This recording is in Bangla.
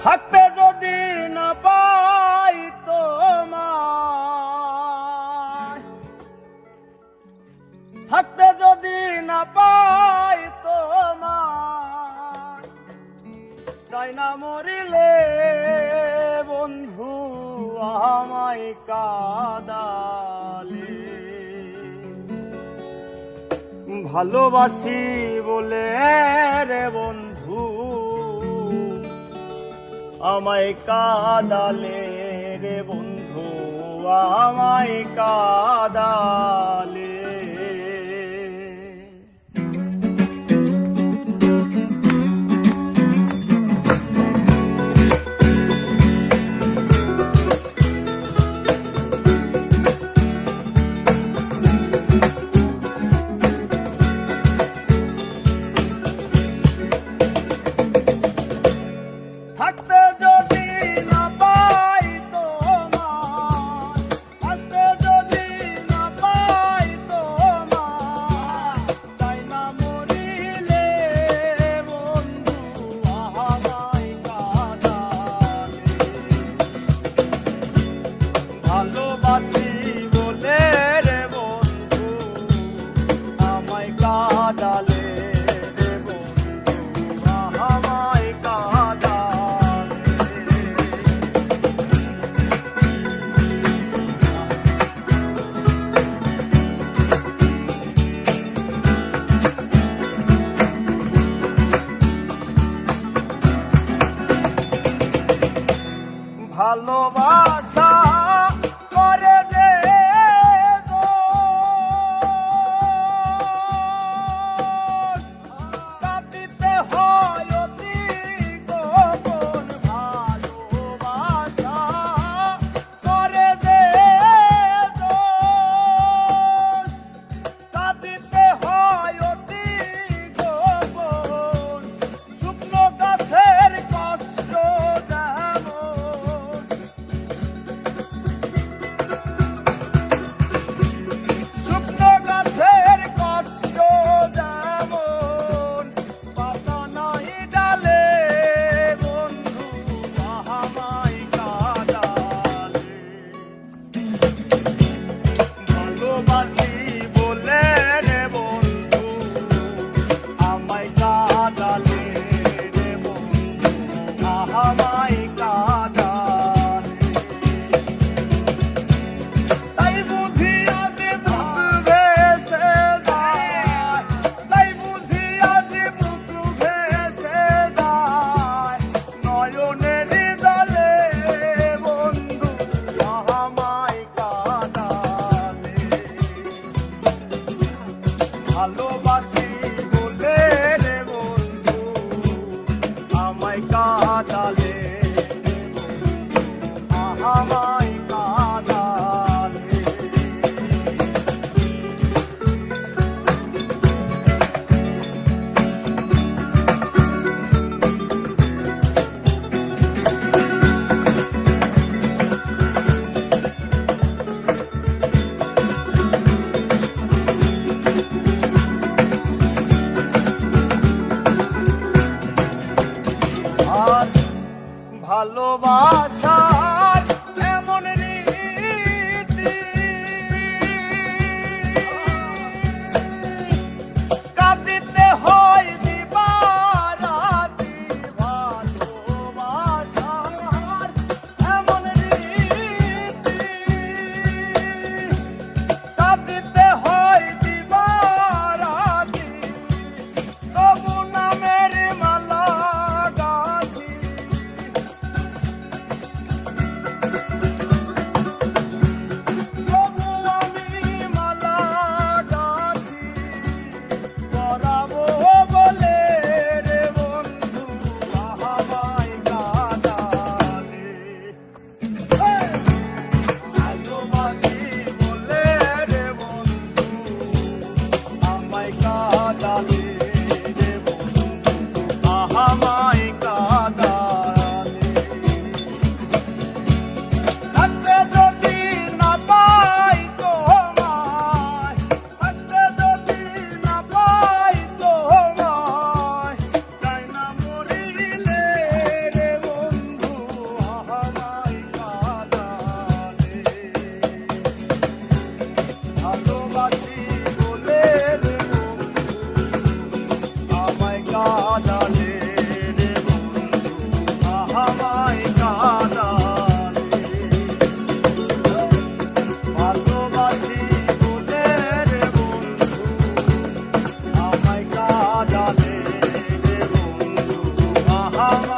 থাকতে যদি না পাই তোমায়, থাকতে যদি না পাই তোমায়, চাই না মরিলে বন্ধু আমায় কাঁদালে। ভালোবাসি বলে রে বন্ধু আমায় কাঁদালে রে বন্ধু আমায় কাঁদালে। থাকতে যদি না পাই তোমায়, থাকতে যদি না পাই তোমায়, চাই না মরিলে বন্ধু আমায় কাঁদালে। ভালোবাসি বলে রে বন্ধু আমায় কাঁদালে রে বন্ধু আমায় কাঁদালে। ভালোবাসা করে দে গো, কাঁদিতে হয় অতি গোপন। ভালোবাসা করে দে গো, কাঁদিতে হয় অতি গোপন। শুকনো গাছের কষ্ট যেমন, শুকনো গাছের কষ্ট যেমন, পাতা নাই ডালে বন্ধু আমায় কাঁদালে। ভালোবাসি বলে রে বন্ধু আমায় কাঁদালে রে বন্ধু আমায় কাঁদালে। তাই বুঝি আজ বুক ভেসে যায়, তাই বুঝি আজ বুক ভেসে যায়, নয়নের জলে বন্ধু আমায় কাঁদালে। ভালোবাসি বলে রে বন্ধু আমায় কাঁদালে রে বন্ধু আমায় কাঁদালে। আর ভালোবাসার এমন রীতি, কাঁদিতে হয় দিবারাতি। ভালোবাসার এমন রীতি, কাঁদিতে হয় দিবারাতি। তবু নামের মালা গাছি, ভাঙ